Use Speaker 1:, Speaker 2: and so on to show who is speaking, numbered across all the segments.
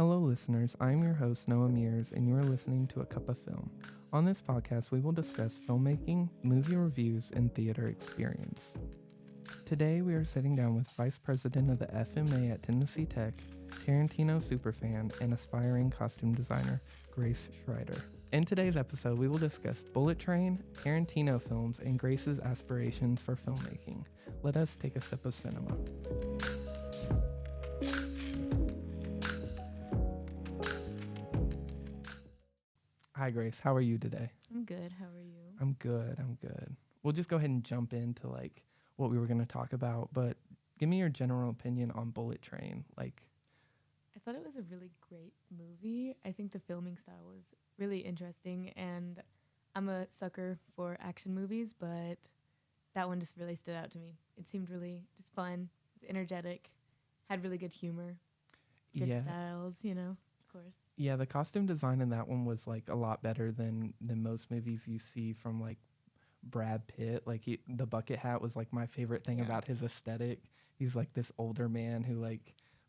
Speaker 1: Hello, listeners. I'm your host, Noah Mears, and you're listening to A Cup of Film. On this podcast, we will discuss filmmaking, movie reviews, and theater experience. Today, we are sitting down with Vice President of the FMA at Tennessee Tech, Tarantino superfan, and aspiring costume designer, Grace Schrider. In today's episode, we will discuss Bullet Train, Tarantino films, and Grace's aspirations for filmmaking. Let us take a sip of cinema. Hi, Grace. How are you today?
Speaker 2: I'm good. How are you?
Speaker 1: I'm good. We'll just go ahead and jump into what we were going to talk about, but give me your general opinion on Bullet Train.
Speaker 2: I thought it was a really great movie. I think the filming style was really interesting, and I'm a sucker for action movies, but that one just really stood out to me. It seemed really just fun, it was energetic, had really good humor, good styles, of course.
Speaker 1: Yeah, the costume design in that one was a lot better than most movies you see from Brad Pitt. The bucket hat was my favorite thing about his aesthetic. He's this older man who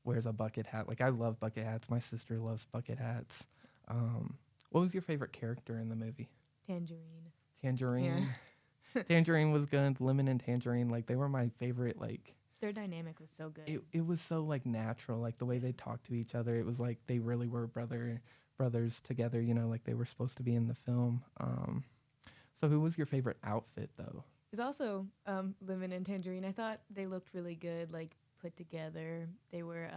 Speaker 1: wears a bucket hat. I love bucket hats. My sister loves bucket hats. What was your favorite character in the movie?
Speaker 2: Tangerine. Yeah.
Speaker 1: Tangerine was good. Lemon and Tangerine, they were my favorite.
Speaker 2: Their dynamic was so good.
Speaker 1: It was so natural, the way they talked to each other. It was they really were brothers together, they were supposed to be in the film. So who was your favorite outfit though?
Speaker 2: It was also Lemon and Tangerine. I thought they looked really good, put together. They were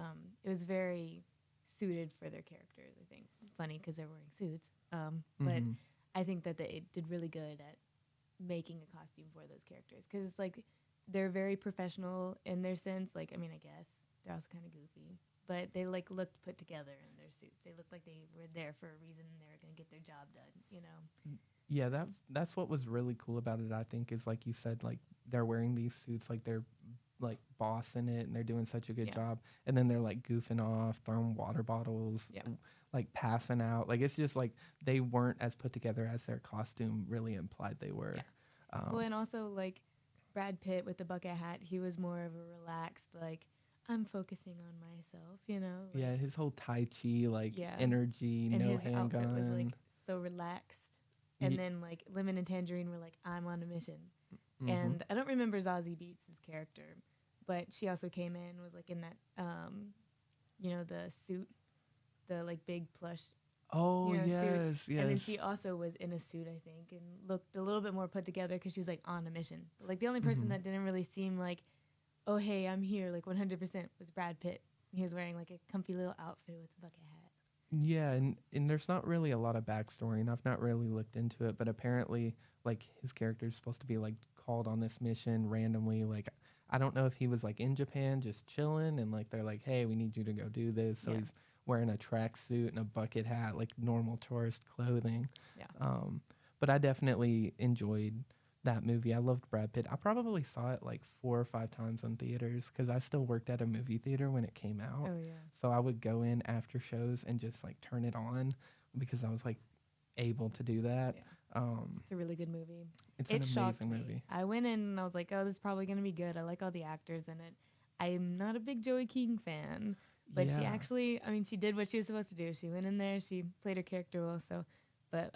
Speaker 2: it was very suited for their characters, I think. Funny because they're wearing suits. But I think that they did really good at making a costume for those characters because they're very professional in their sense. I guess they're also kind of goofy, but they looked put together in their suits. They looked like they were there for a reason. They were going to get their job done,
Speaker 1: Yeah, that's what was really cool about it, I think, is like you said, they're wearing these suits, they're boss in it, and they're doing such a good job. And then they're goofing off, throwing water bottles, passing out. It's just they weren't as put together as their costume really implied they were.
Speaker 2: Yeah. Well, and also Brad Pitt with the bucket hat, he was more of a relaxed, I'm focusing on myself,
Speaker 1: yeah, his whole Tai Chi, energy,
Speaker 2: and
Speaker 1: no
Speaker 2: his outfit
Speaker 1: handgun.
Speaker 2: was so relaxed. And then Lemon and Tangerine were I'm on a mission.
Speaker 1: Mm-hmm.
Speaker 2: And I don't remember Zazie Beetz' character, but she also came in, was in that, the suit, the big plush.
Speaker 1: Oh, yes,
Speaker 2: suit.
Speaker 1: yes.
Speaker 2: And then she also was in a suit, I think, and looked a little bit more put together because she was on a mission. But the only person that didn't really seem oh, hey, I'm here, 100% was Brad Pitt. He was wearing a comfy little outfit with a bucket hat.
Speaker 1: Yeah, and there's not really a lot of backstory, and I've not really looked into it, but apparently, his character is supposed to be, called on this mission randomly. I don't know if he was, in Japan just chilling, and, they're hey, we need you to go do this. So he's wearing a tracksuit and a bucket hat, normal tourist clothing.
Speaker 2: Yeah.
Speaker 1: But I definitely enjoyed that movie. I loved Brad Pitt. I probably saw it 4 or 5 times in theaters because I still worked at a movie theater when it came out.
Speaker 2: Oh, yeah.
Speaker 1: So I would go in after shows and just turn it on because I was able to do that.
Speaker 2: Yeah. It's a really good movie.
Speaker 1: It's an amazing movie.
Speaker 2: I went in and I was oh, this is probably going to be good. I like all the actors in it. I'm not a big Joey King fan, but she actually, she did what she was supposed to do. She went in there, she played her character well, but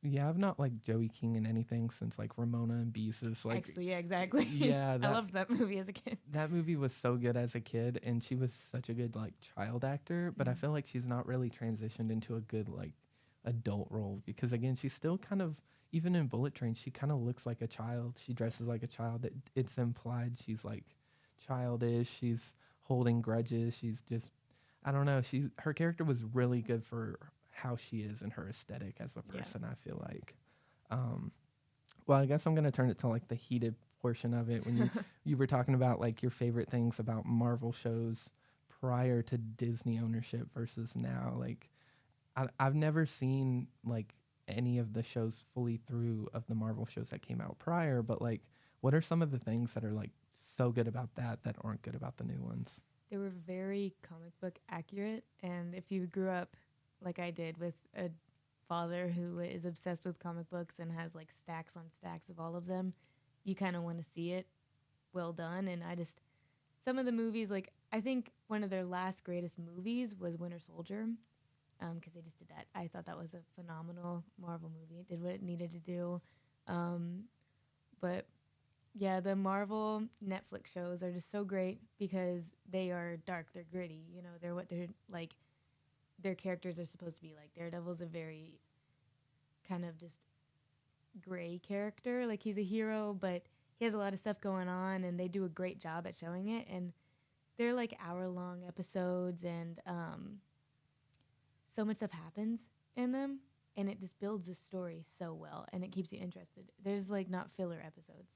Speaker 1: Yeah, I've not liked Joey King in anything since Ramona and Beezus.
Speaker 2: Actually, yeah, exactly.
Speaker 1: Yeah,
Speaker 2: I loved that movie as a kid.
Speaker 1: That movie was so good as a kid, and she was such a good child actor. But I feel she's not really transitioned into a good adult role because again, she's still kind of, even in Bullet Train, she kind of looks like a child. She dresses like a child. It's implied she's childish. She's holding grudges. She's just, I don't know. Her character was really good for how she is and her aesthetic as a person. I feel well, I guess I'm gonna turn it to the heated portion of it when you were talking about your favorite things about Marvel shows prior to Disney ownership versus now. I've never seen any of the shows fully through of the Marvel shows that came out prior, but what are some of the things that are so good about that aren't good about the new ones?
Speaker 2: They were very comic book accurate, and if you grew up like I did with a father who is obsessed with comic books and has stacks on stacks of all of them, you kind of want to see it well done. And some of the movies, I think one of their last greatest movies was Winter Soldier, because they just did that. I thought that was a phenomenal Marvel movie. It did what it needed to do. But yeah, the Marvel Netflix shows are just so great because they are dark, they're gritty. You know, they're what they're like. Their characters are supposed to be like. Daredevil's a very kind of just gray character. Like, he's a hero, but he has a lot of stuff going on, and they do a great job at showing it. And they're like hour-long episodes, and so much stuff happens in them, and it just builds the story so well, and it keeps you interested. There's like not filler episodes.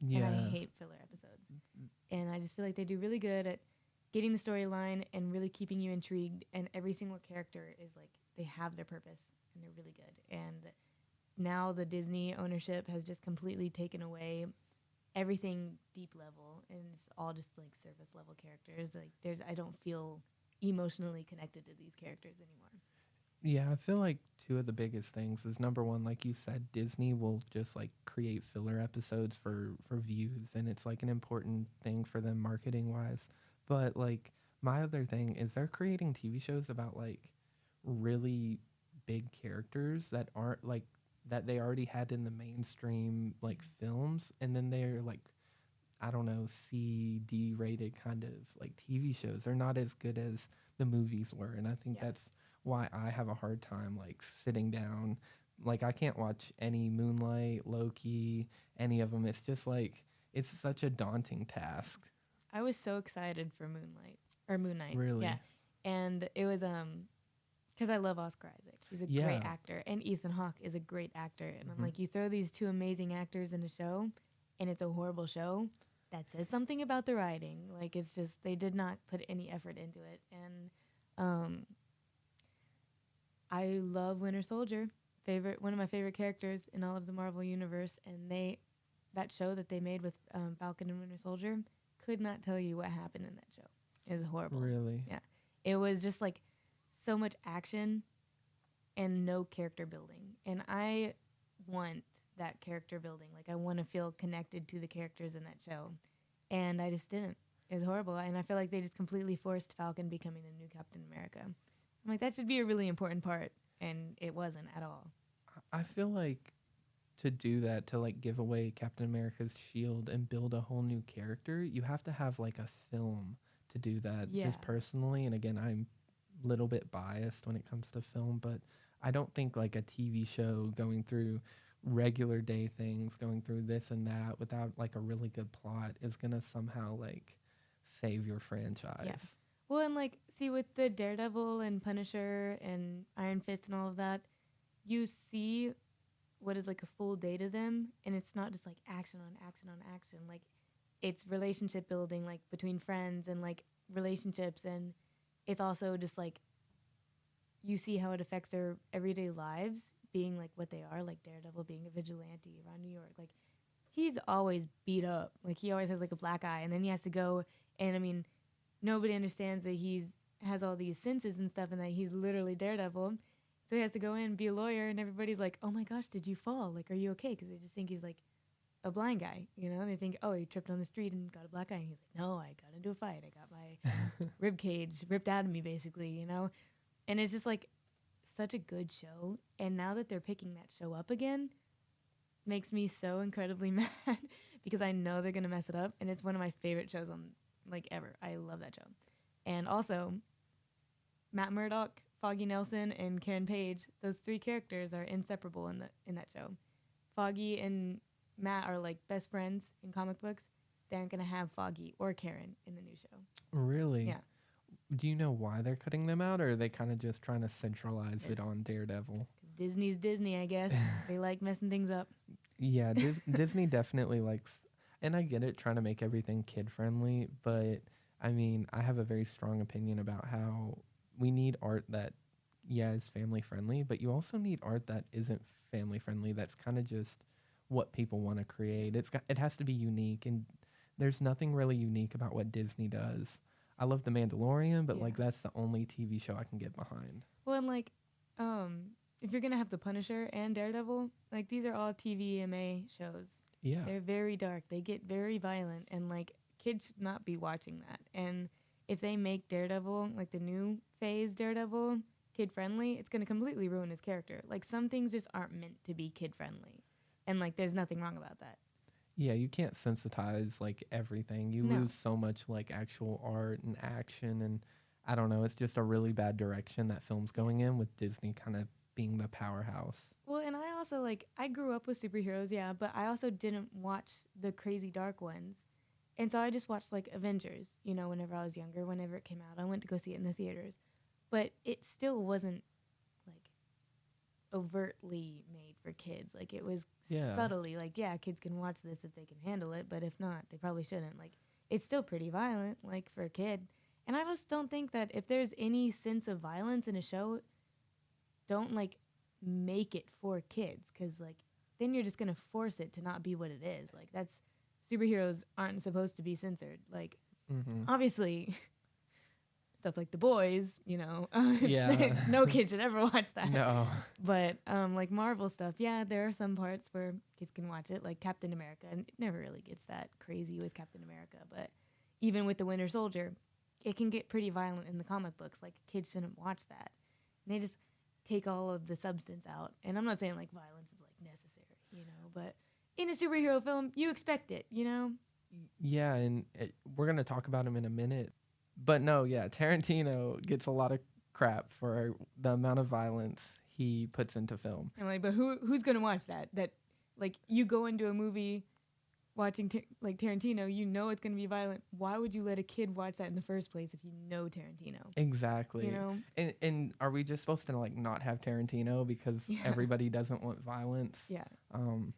Speaker 1: Yeah.
Speaker 2: And I hate filler episodes. And I just feel like they do really good at getting the storyline and really keeping you intrigued. And every single character is like, they have their purpose and they're really good. And now the Disney ownership has just completely taken away everything deep level, and it's all just like surface level characters. Like, I don't feel emotionally connected to these characters anymore.
Speaker 1: Yeah, I feel like two of the biggest things is, number one, like you said, Disney will just like create filler episodes for views, and it's like an important thing for them marketing wise. But like, my other thing is they're creating TV shows about like really big characters that aren't like that they already had in the mainstream like films, and then they're like, I don't know, C-D rated kind of like TV shows. They're not as good as the movies were, and I think that's why I have a hard time like sitting down. Like, I can't watch any Moonlight, Loki, any of them. It's just like, it's such a daunting task.
Speaker 2: I was so excited for Moon Knight.
Speaker 1: Really?
Speaker 2: Yeah. And it was because I love Oscar Isaac. He's a great actor, and Ethan Hawke is a great actor. And I'm like, you throw these two amazing actors in a show, and it's a horrible show. That says something about the writing. Like, it's just, they did not put any effort into it. And I love Winter Soldier, one of my favorite characters in all of the Marvel universe. And that show that they made with Falcon and Winter Soldier, could not tell you what happened in that show. It was horrible.
Speaker 1: Really?
Speaker 2: Yeah. It was just like so much action and no character building. And I want that character building. Like, I want to feel connected to the characters in that show. And I just didn't. It was horrible. And I feel like they just completely forced Falcon becoming the new Captain America. I'm like, that should be a really important part. And it wasn't at all.
Speaker 1: I feel like to do that, to like give away Captain America's shield and build a whole new character, you have to have like a film to do that.
Speaker 2: Yeah.
Speaker 1: Just personally, and again, I'm a little bit biased when it comes to film, but I don't think like a TV show going through regular day things, going through this and that without like a really good plot is gonna somehow like save your franchise.
Speaker 2: Yeah. Well, and like, see, with the Daredevil and Punisher and Iron Fist and all of that, you see what is like a full day to them, and it's not just like action on action on action. Like, it's relationship building, like between friends and like relationships, and it's also just like you see how it affects their everyday lives, being like what they are, like Daredevil being a vigilante around New York. Like, he's always beat up. Like, he always has like a black eye, and then he has to go, and I mean, nobody understands that has all these senses and stuff, and that he's literally Daredevil. So he has to go in and be a lawyer, and everybody's like, oh my gosh, did you fall? Like, are you okay? Because they just think he's like a blind guy, you know? They think, oh, he tripped on the street and got a black eye. And he's like, no, I got into a fight. I got my rib cage ripped out of me, basically, you know? And it's just like such a good show. And now that they're picking that show up again, makes me so incredibly mad because I know they're going to mess it up. And it's one of my favorite shows on like ever. I love that show. And also, Matt Murdock, Foggy Nelson, and Karen Page, those three characters are inseparable in that show. Foggy and Matt are like best friends in comic books. They aren't going to have Foggy or Karen in the new show.
Speaker 1: Really?
Speaker 2: Yeah.
Speaker 1: Do you know why they're cutting them out, or are they kind of just trying to centralize it on Daredevil?
Speaker 2: Because Disney's Disney, I guess. They like messing things up.
Speaker 1: Yeah, Disney definitely likes, and I get it, trying to make everything kid-friendly, but I mean, I have a very strong opinion about how we need art that, is family-friendly, but you also need art that isn't family-friendly, that's kind of just what people want to create. It has to be unique, and there's nothing really unique about what Disney does. I love The Mandalorian, but like, that's the only TV show I can get behind.
Speaker 2: Well, and like, if you're gonna have The Punisher and Daredevil, like, these are all TVMA shows.
Speaker 1: Yeah.
Speaker 2: They're very dark. They get very violent, and like, kids should not be watching that. And if they make Daredevil, like the new phase Daredevil, kid-friendly, it's going to completely ruin his character. Like, some things just aren't meant to be kid-friendly. And, like, there's nothing wrong about that.
Speaker 1: Yeah, you can't sensitize, like, everything. You
Speaker 2: No.
Speaker 1: lose so much, like, actual art and action, and I don't know. It's just a really bad direction that film's going in, with Disney kind of being the powerhouse.
Speaker 2: Well, and I also, like, I grew up with superheroes, yeah, but I also didn't watch the crazy dark ones. And so I just watched, like, Avengers, you know, whenever I was younger, whenever it came out. I went to go see it in the theaters. But it still wasn't, like, overtly made for kids. Like, it was
Speaker 1: Yeah.
Speaker 2: subtly, like, yeah, kids can watch this if they can handle it, but if not, they probably shouldn't. Like, it's still pretty violent, like, for a kid. And I just don't think that if there's any sense of violence in a show, don't, like, make it for kids, because, like, then you're just going to force it to not be what it is. Like, that's, superheroes aren't supposed to be censored. Like, obviously, stuff like The Boys, you know,
Speaker 1: Yeah.
Speaker 2: no kid should ever watch that.
Speaker 1: No.
Speaker 2: But, like, Marvel stuff, yeah, there are some parts where kids can watch it, like Captain America, and it never really gets that crazy with Captain America, but even with the Winter Soldier, it can get pretty violent in the comic books. Like, kids shouldn't watch that. And they just take all of the substance out. And I'm not saying, like, violence is, like, necessary, you know, but in a superhero film, you expect it, you know?
Speaker 1: Yeah, and we're going to talk about him in a minute. But no, yeah, Tarantino gets a lot of crap for the amount of violence he puts into film.
Speaker 2: I'm like, but who's going to watch that? That, like, you go into a movie watching, like, Tarantino, you know it's going to be violent. Why would you let a kid watch that in the first place if you know Tarantino?
Speaker 1: Exactly.
Speaker 2: You know?
Speaker 1: And are we just supposed to, like, not have Tarantino because everybody doesn't want violence?
Speaker 2: Yeah.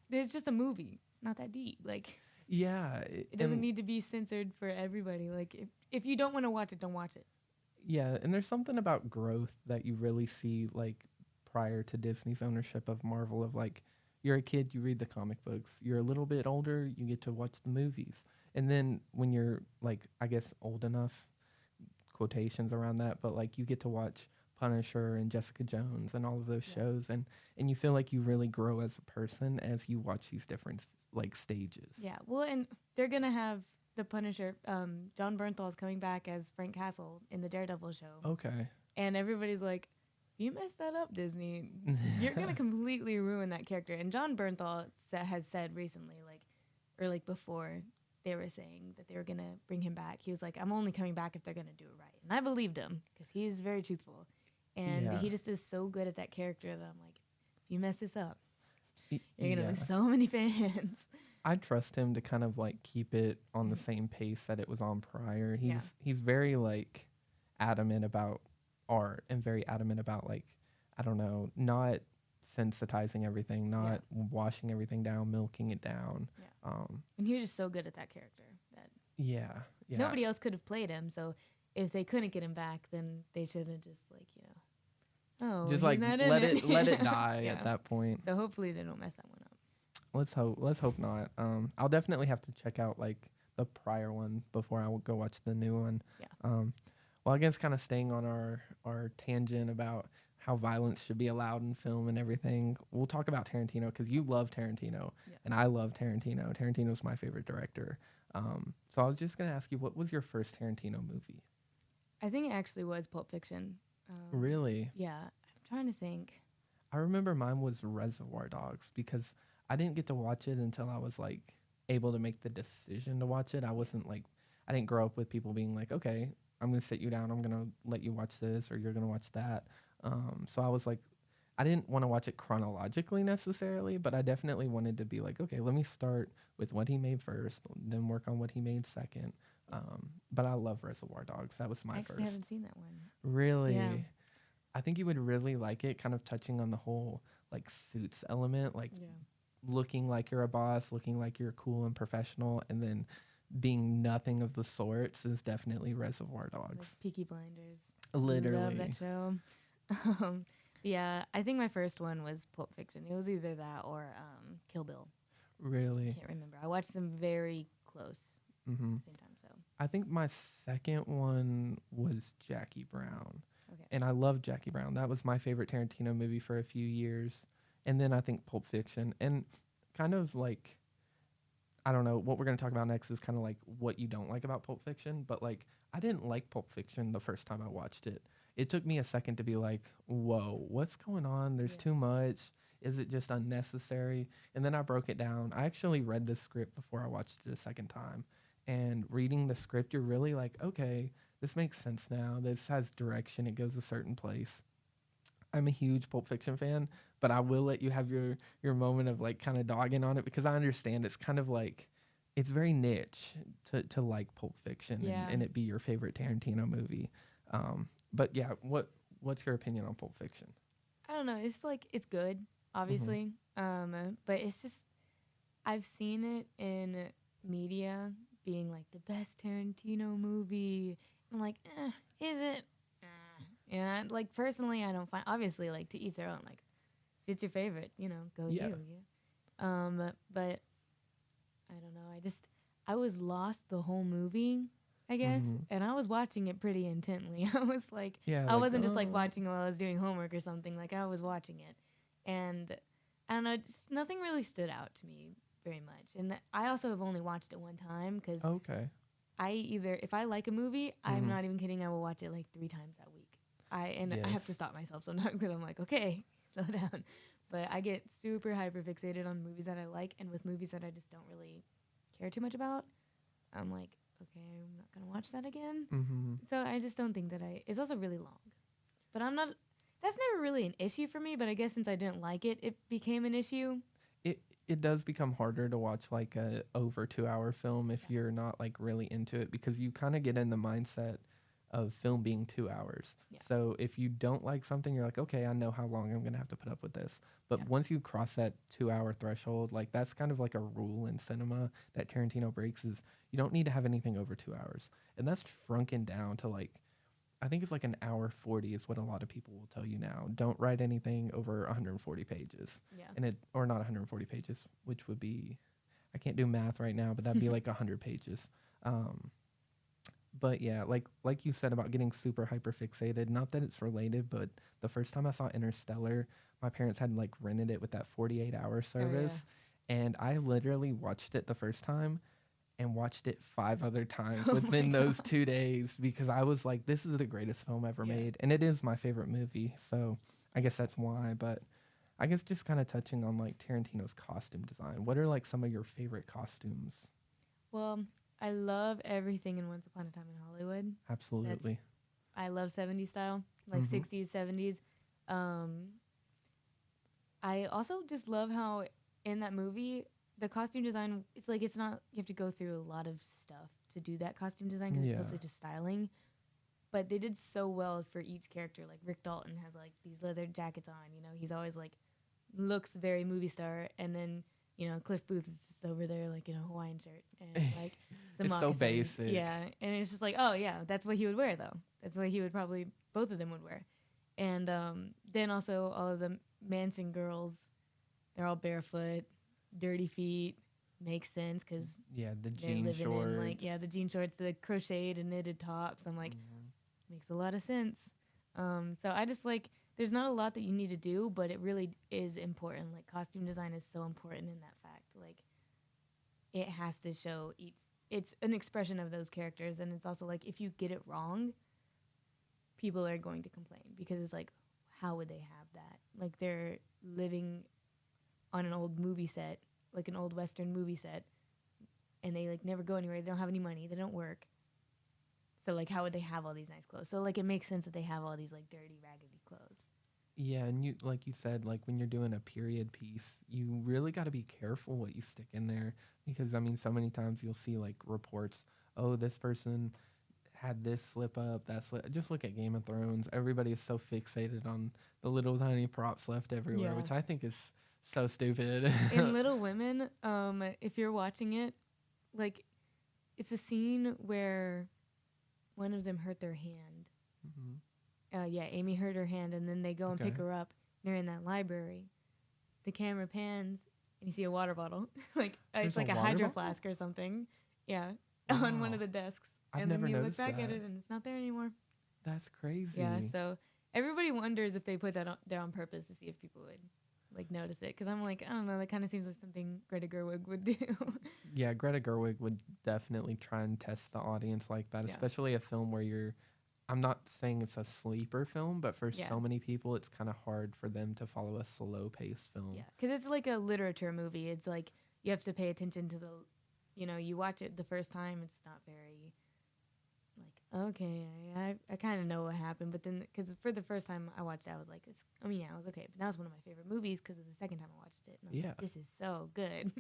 Speaker 2: It's just a movie. It's not that deep. Like,
Speaker 1: yeah.
Speaker 2: it doesn't need to be censored for everybody. Like, if you don't want to watch it, don't watch it.
Speaker 1: Yeah, and there's something about growth that you really see, like, prior to Disney's ownership of Marvel, of, like, you're a kid, you read the comic books. You're a little bit older, you get to watch the movies. And then when you're, like, I guess old enough, quotations around that, but, like, you get to watch Punisher and Jessica Jones and all of those shows, and you feel like you really grow as a person as you watch these different, like, stages.
Speaker 2: Yeah, well, and they're going to have the Punisher, John Bernthal's coming back as Frank Castle in the Daredevil show.
Speaker 1: Okay.
Speaker 2: And everybody's like, you messed that up, Disney. You're going to completely ruin that character. And John Bernthal has said recently, like, or like before, they were saying that they were going to bring him back. He was like, I'm only coming back if they're going to do it right. And I believed him because he's very truthful. And he just is so good at that character that I'm like, if you mess this up, you're going to lose so many fans.
Speaker 1: I trust him to kind of, like, keep it on the same pace that it was on prior. He's very, like, adamant about art and very adamant about, like, I don't know, not sensitizing everything, not washing everything down, milking it down.
Speaker 2: Yeah. And he was just so good at that character that nobody else could have played him. So if they couldn't get him back, then they should have just, like, you know,
Speaker 1: just like let it die at that point.
Speaker 2: So hopefully they don't mess that one up.
Speaker 1: Let's hope not. I'll definitely have to check out, like, the prior one before I will go watch the new one.
Speaker 2: Yeah.
Speaker 1: Well, I guess kind of staying on our tangent about how violence should be allowed in film and everything, we'll talk about Tarantino, because you love Tarantino, and I love Tarantino. Tarantino's my favorite director. So I was just going to ask you, what was your first Tarantino movie?
Speaker 2: I think it actually was Pulp Fiction.
Speaker 1: Really?
Speaker 2: Yeah. I'm trying to think.
Speaker 1: I remember mine was Reservoir Dogs, because I didn't get to watch it until I was, like, able to make the decision to watch it. I didn't grow up with people being like, okay, I'm going to sit you down, I'm going to let you watch this, or you're going to watch that. So I was like, I didn't want to watch it chronologically necessarily, but I definitely wanted to be like, okay, let me start with what he made first, then work on what he made second. But I love Reservoir Dogs. That was my first.
Speaker 2: I actually haven't seen that one.
Speaker 1: Really?
Speaker 2: Yeah.
Speaker 1: I think you would really like it, kind of touching on the whole, like, Suits element, like looking like you're a boss, looking like you're cool and professional, and then being nothing of the sorts is definitely Reservoir Dogs.
Speaker 2: Like Peaky Blinders.
Speaker 1: Literally.
Speaker 2: Love that show. Yeah, I think my first one was Pulp Fiction. It was either that or Kill Bill.
Speaker 1: Really?
Speaker 2: I can't remember. I watched them very close at the same time. So
Speaker 1: I think my second one was Jackie Brown.
Speaker 2: Okay.
Speaker 1: And I love Jackie Brown. That was my favorite Tarantino movie for a few years. And then I think Pulp Fiction. And kind of like, I don't know, what we're going to talk about next is kind of like what you don't like about Pulp Fiction. But, like, I didn't like Pulp Fiction the first time I watched it. It took me a second to be like, whoa, what's going on? There's
Speaker 2: Yeah.
Speaker 1: too much. Is it just unnecessary? And then I broke it down. I actually read the script before I watched it a second time. And reading the script, you're really like, okay, this makes sense now. This has direction. It goes a certain place. I'm a huge Pulp Fiction fan, but I will let you have your moment of like kind of dogging on it because I understand it's kind of like it's very niche to like Pulp Fiction
Speaker 2: Yeah.
Speaker 1: and it be your favorite Tarantino movie. But yeah, what's your opinion on Pulp Fiction?
Speaker 2: I don't know. It's like it's good, obviously, but it's just I've seen it in media being like the best Tarantino movie. I'm like, is it? Yeah, like personally, I don't find. Obviously, like to each their own. Like, if it's your favorite, go
Speaker 1: Yeah.
Speaker 2: you. Yeah. But I don't know. I was lost the whole movie, I guess, and I was watching it pretty intently. I was like,
Speaker 1: Yeah,
Speaker 2: I
Speaker 1: like,
Speaker 2: wasn't just like watching while I was doing homework or something. Like I was watching it, and I don't know. Nothing really stood out to me very much. And I also have only watched it one time because
Speaker 1: okay.
Speaker 2: if I like a movie, I'm
Speaker 1: Mhm.
Speaker 2: not even kidding. I will watch it like 3 times that week. I have
Speaker 1: Yes.
Speaker 2: to stop myself sometimes because I'm like, okay, slow down. But I get super hyper fixated on movies that I like, and with movies that I just don't really care too much about, I'm like, okay, I'm not gonna watch that again.
Speaker 1: Mhm.
Speaker 2: So I just don't think that it's also really long. But I'm not. That's never really an issue for me. But I guess since I didn't like it, it became an issue.
Speaker 1: It does become harder to watch like a over 2 hour film if you're not like really into it because you kind of get in the mindset of film being 2 hours.
Speaker 2: Yeah.
Speaker 1: So if you don't like something, you're like, okay, I know how long I'm gonna have to put up with this. But
Speaker 2: Yeah.
Speaker 1: once you cross that 2 hour threshold, like that's kind of like a rule in cinema that Tarantino breaks is you don't need to have anything over 2 hours. And that's shrunken down to like I think it's like an hour 40 is what a lot of people will tell you now. Don't write anything over 140 pages.
Speaker 2: Yeah.
Speaker 1: And or not 140 pages, which would be, I can't do math right now, but that'd be like 100 pages. But yeah, like you said about getting super hyper fixated, not that it's related, but the first time I saw Interstellar, my parents had like rented it with that 48-hour service. And I literally watched it the first time and watched it 5 other times within those 2 days because I was like, this is the greatest film ever made. And it is my favorite movie. So I guess that's why. But I guess just kind of touching on like Tarantino's costume design. What are like some of your favorite costumes?
Speaker 2: Well, I love everything in Once Upon a Time in Hollywood.
Speaker 1: Absolutely.
Speaker 2: I love 70s style, like 60s, 70s. I also just love how in that movie, the costume design, it's like it's not, you have to go through a lot of stuff to do that costume design because it's mostly just styling. But they did so well for each character. Like Rick Dalton has like these leather jackets on, he's always like, looks very movie star. And then, Cliff Booth is just over there like in a Hawaiian shirt and like some
Speaker 1: It's
Speaker 2: moccasins.
Speaker 1: so basic.
Speaker 2: Yeah. And it's just like, oh yeah, that's what he would wear though. That's what he would probably, both of them would wear. And then also all of the Manson girls, they're all barefoot, dirty feet. Makes sense because
Speaker 1: the
Speaker 2: they're
Speaker 1: jean
Speaker 2: living
Speaker 1: shorts.
Speaker 2: in like the jean shorts, the crocheted and knitted tops. I'm like, makes a lot of sense. So I just like there's not a lot that you need to do, but it really is important. Like costume design is so important in that fact. Like it has to show it's an expression of those characters, and it's also like if you get it wrong, people are going to complain because it's like, how would they have that? Like they're living on an old movie set, like an old Western movie set, and they like never go anywhere. They don't have any money. They don't work. So like, how would they have all these nice clothes? So like, it makes sense that they have all these like dirty, raggedy clothes.
Speaker 1: Yeah, and you like you said, like when you're doing a period piece, you really got to be careful what you stick in there because I mean, so many times you'll see like reports, oh, this person had this slip up, that slip. Just look at Game of Thrones. Everybody is so fixated on the little tiny props left everywhere, which I think is so stupid.
Speaker 2: In Little Women, if you're watching it, like it's a scene where one of them hurt their hand. Amy hurt her hand, and then they go and pick her up. They're in that library. The camera pans, and you see a water bottle. It's like a hydro flask or something. Yeah, on one of the desks.
Speaker 1: And then you look
Speaker 2: back at it, and it's not there anymore.
Speaker 1: That's crazy.
Speaker 2: Yeah, so everybody wonders if they put that there on purpose to see if people would like notice it because I'm like, I don't know, that kind of seems like something Greta Gerwig would do.
Speaker 1: Yeah, Greta Gerwig would definitely try and test the audience like that,
Speaker 2: Yeah.
Speaker 1: especially a film where I'm not saying it's a sleeper film, but for
Speaker 2: Yeah.
Speaker 1: so many people, it's kind of hard for them to follow a slow-paced film.
Speaker 2: Yeah, because it's like a literature movie. It's like you have to pay attention to you watch it the first time, it's not very, like, okay, I kind of know what happened. But then, because for the first time I watched it, I was like, it was okay. But now it's one of my favorite movies because of the second time I watched it. And I was like, this is so good.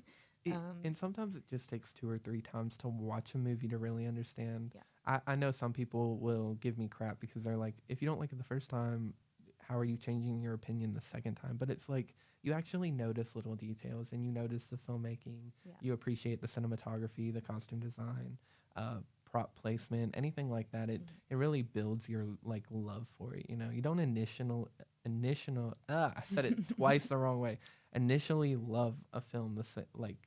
Speaker 1: And sometimes it just takes 2 or 3 times to watch a movie to really understand.
Speaker 2: Yeah.
Speaker 1: I know some people will give me crap because they're like, if you don't like it the first time, how are you changing your opinion the second time? But it's like you actually notice little details and you notice the filmmaking.
Speaker 2: Yeah.
Speaker 1: You appreciate the cinematography, the costume design, prop placement, anything like that. It really builds your like love for it. You know, you don't I said it twice the wrong way. Initially love a film like.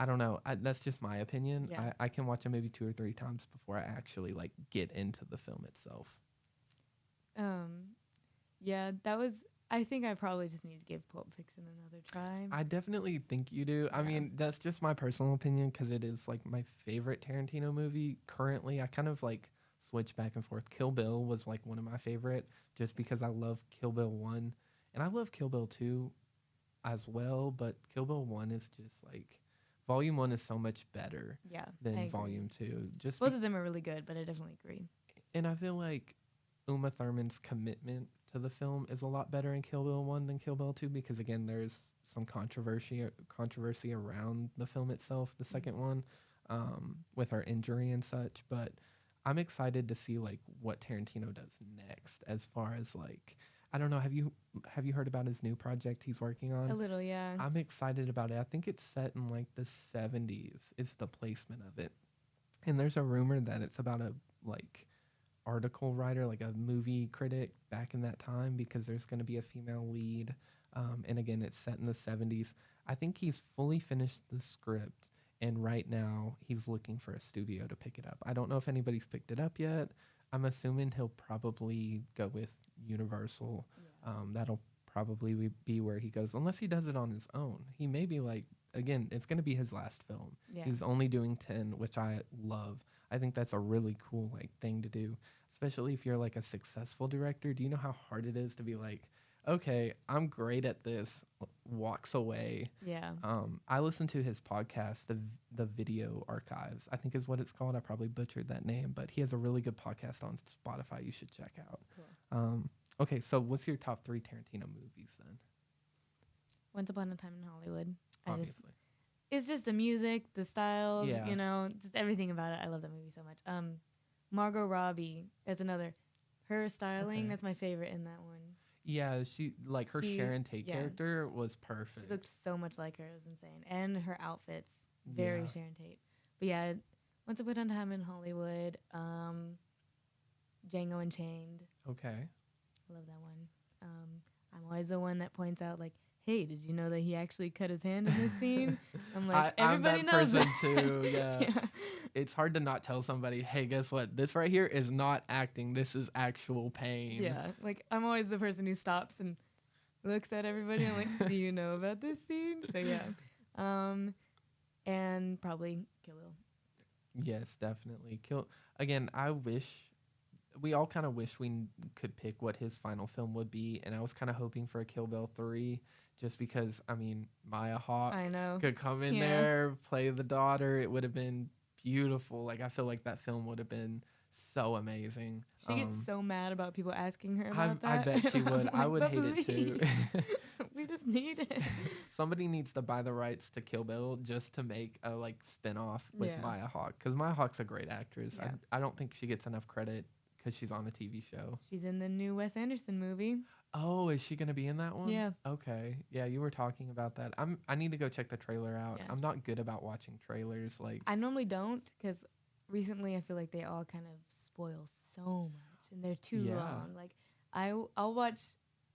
Speaker 1: I don't know. That's just my opinion.
Speaker 2: Yeah.
Speaker 1: I can watch it maybe 2 or 3 times before I actually like get into the film itself.
Speaker 2: Yeah, I think I probably just need to give Pulp Fiction another try.
Speaker 1: I definitely think you do. I mean, that's just my personal opinion because it is like my favorite Tarantino movie currently. I kind of like switch back and forth. Kill Bill was like one of my favorite just because I love Kill Bill 1 and I love Kill Bill 2 as well, but Kill Bill 1 is just like Volume 1 is so much better than Volume 2. Just
Speaker 2: both of them are really good, but I definitely agree.
Speaker 1: And I feel like Uma Thurman's commitment to the film is a lot better in Kill Bill 1 than Kill Bill 2 because, again, there's some controversy around the film itself, the second one, with her injury and such. But I'm excited to see, like, what Tarantino does next as far as, like, I don't know. Have you heard about his new project he's working on?
Speaker 2: A little, yeah.
Speaker 1: I'm excited about it. I think it's set in like the 70s. Is the placement of it, and there's a rumor that it's about a like article writer, like a movie critic back in that time, because there's going to be a female lead, and again, it's set in the 70s. I think he's fully finished the script, and right now he's looking for a studio to pick it up. I don't know if anybody's picked it up yet. I'm assuming he'll probably go with Universal. That'll probably be where he goes, unless he does it on his own. He may be like, again, it's going to be his last film. Yeah. He's only doing 10, which I love. I think that's a really cool like thing to do, especially if you're like a successful director. Do you know how hard it is to be like, okay, I'm great at this, walks away.
Speaker 2: Yeah.
Speaker 1: I listened to his podcast, the Video Archives, I think is what it's called. I probably butchered that name, but he has a really good podcast on Spotify you should check out. Cool. Okay, so what's your top 3 Tarantino movies then?
Speaker 2: Once Upon a Time in Hollywood.
Speaker 1: Obviously.
Speaker 2: It's just the music, the styles, just everything about it. I love that movie so much. Margot Robbie is another. Her styling, that's my favorite in that one.
Speaker 1: Yeah, her Sharon Tate character was perfect.
Speaker 2: She looked so much like her. It was insane. And her outfits, very Sharon Tate. But yeah, Once Upon a Time in Hollywood, Django Unchained.
Speaker 1: Okay.
Speaker 2: I love that one. I'm always the one that points out, like, hey, did you know that he actually cut his hand in this scene? I'm like, everybody knows that.
Speaker 1: I'm that person too, yeah. It's hard to not tell somebody, hey, guess what? This right here is not acting. This is actual pain.
Speaker 2: Yeah, like, I'm always the person who stops and looks at everybody. I'm like, do you know about this scene? So, yeah. And probably Kill Bill.
Speaker 1: Yes, definitely. Again, we all kind of wish we could pick what his final film would be, and I was kind of hoping for a Kill Bill 3, just because, I mean, Maya Hawke could come in there, play the daughter. It would have been beautiful. Like, I feel like that film would have been so amazing.
Speaker 2: She gets so mad about people asking her about that.
Speaker 1: I bet she would. I would hate it too.
Speaker 2: We just need it.
Speaker 1: Somebody needs to buy the rights to Kill Bill just to make a like spin-off with Maya Hawke, because Maya Hawke's a great actress. Yeah. I don't think she gets enough credit because she's on a TV show.
Speaker 2: She's in the new Wes Anderson movie.
Speaker 1: Oh, is she going to be in that one?
Speaker 2: Yeah.
Speaker 1: Okay. Yeah, you were talking about that. I need to go check the trailer out. Yeah. I'm not good about watching trailers. Like,
Speaker 2: I normally don't, because recently I feel like they all kind of spoil so much, and they're too long. Like, I'll watch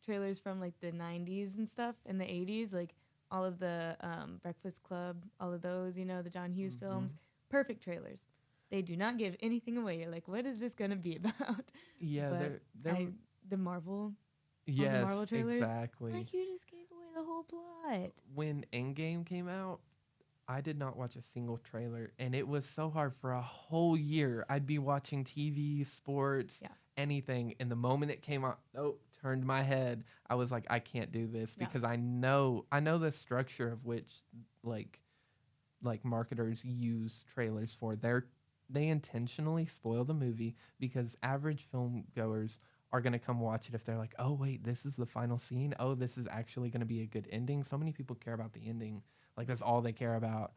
Speaker 2: trailers from like the 90s and stuff, and the 80s, like all of the Breakfast Club, all of those, the John Hughes films. Perfect trailers. They do not give anything away. You're like, what is this going to be about?
Speaker 1: Yeah,
Speaker 2: the Marvel All the
Speaker 1: Yes,
Speaker 2: Marvel trailers.
Speaker 1: exactly.
Speaker 2: Like, you just gave away the whole plot.
Speaker 1: When Endgame came out, I did not watch a single trailer, and it was so hard for a whole year. I'd be watching TV, sports,
Speaker 2: Yeah.
Speaker 1: anything, and the moment it came out, turned my head. I was like, I can't do this
Speaker 2: Yeah.
Speaker 1: because I know the structure of which like marketers use trailers for. They intentionally spoil the movie because average film goers are going to come watch it if they're like, oh wait, this is the final scene. Oh, this is actually going to be a good ending. So many people care about the ending. Like that's all they care about.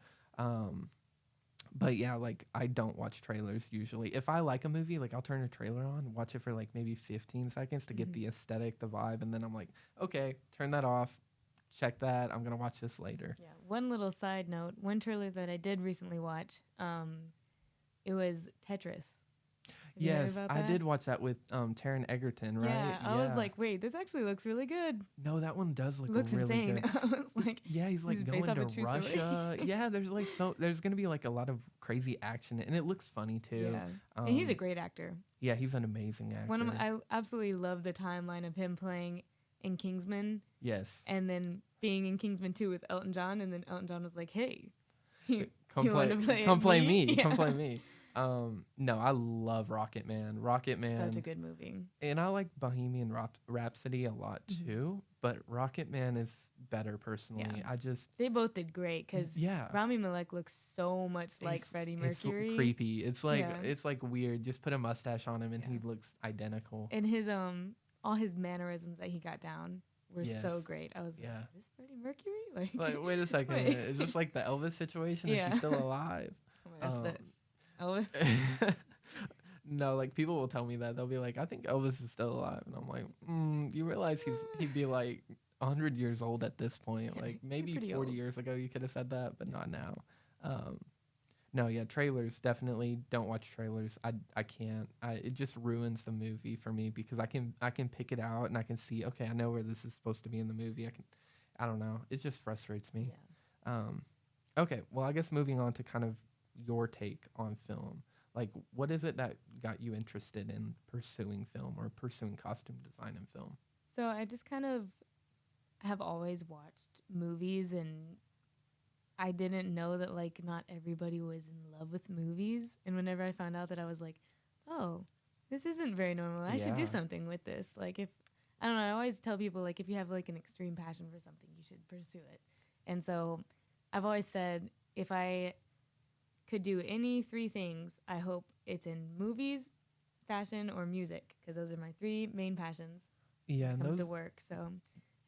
Speaker 1: But yeah, like I don't watch trailers usually. If I like a movie, like I'll turn a trailer on, watch it for like maybe 15 seconds to get the aesthetic, the vibe, and then I'm like, okay, turn that off. Check that. I'm gonna watch this later.
Speaker 2: Yeah. One little side note: one trailer that I did recently watch, it was Tetris. Have you heard
Speaker 1: Yes,
Speaker 2: about
Speaker 1: I
Speaker 2: that?
Speaker 1: did watch that with Taron Egerton, right?
Speaker 2: Yeah, I was like, wait, this actually looks really good.
Speaker 1: no, that one does look
Speaker 2: Looks
Speaker 1: really
Speaker 2: insane.
Speaker 1: good.
Speaker 2: I was like,
Speaker 1: Yeah, he's like
Speaker 2: this is based
Speaker 1: going
Speaker 2: off a
Speaker 1: to
Speaker 2: true story.
Speaker 1: Russia. Yeah, there's gonna be like a lot of crazy action, and it looks funny too.
Speaker 2: yeah, and he's a great actor.
Speaker 1: Yeah, he's an amazing actor.
Speaker 2: I absolutely love the timeline of him playing in Kingsman,
Speaker 1: Yes.
Speaker 2: and then being in Kingsman 2 with Elton John, and then Elton John was like, hey, you
Speaker 1: Come
Speaker 2: wanna
Speaker 1: play,
Speaker 2: play
Speaker 1: come play me.
Speaker 2: Yeah.
Speaker 1: Come play me. No, I love Rocket Man. Rocket Man.
Speaker 2: Such a good movie.
Speaker 1: And I like Bohemian Rhapsody a lot too, but Rocket Man is better personally.
Speaker 2: Yeah. They both did great because Rami Malek looks so much like Freddie Mercury.
Speaker 1: It's creepy. It's like
Speaker 2: Yeah.
Speaker 1: it's like weird. Just put a mustache on him and he looks identical.
Speaker 2: And his all his mannerisms that he got down were so great. I was like, is this Freddie Mercury?
Speaker 1: Like wait a second.
Speaker 2: Wait.
Speaker 1: Is this like the Elvis situation?
Speaker 2: Yeah.
Speaker 1: Is he still alive?
Speaker 2: Oh my gosh, that Elvis.
Speaker 1: No, like people will tell me that. They'll be like, I think Elvis is still alive. And I'm like, you realize he'd be like 100 years old at this point.
Speaker 2: Yeah,
Speaker 1: Like
Speaker 2: he's
Speaker 1: maybe
Speaker 2: pretty
Speaker 1: 40
Speaker 2: old.
Speaker 1: years ago you could have said that, but not now. No, yeah, trailers definitely don't watch trailers. I can't. It just ruins the movie for me because I can pick it out and I can see, okay, I know where this is supposed to be in the movie. I don't know. It just frustrates me.
Speaker 2: Yeah.
Speaker 1: Okay, well, I guess moving on to kind of your take on film. Like, what is it that got you interested in pursuing film or pursuing costume design in film?
Speaker 2: So I just kind of have always watched movies, and I didn't know that like not everybody was in love with movies. And whenever I found out that, I was like, oh, this isn't very normal. I should do something with this. Like I don't know, I always tell people like if you have like an extreme passion for something, you should pursue it. And so I've always said if I could do any three things, I hope it's in movies, fashion, or music, because those are my three main passions.
Speaker 1: Yeah,
Speaker 2: when it
Speaker 1: and
Speaker 2: comes
Speaker 1: those
Speaker 2: to work. So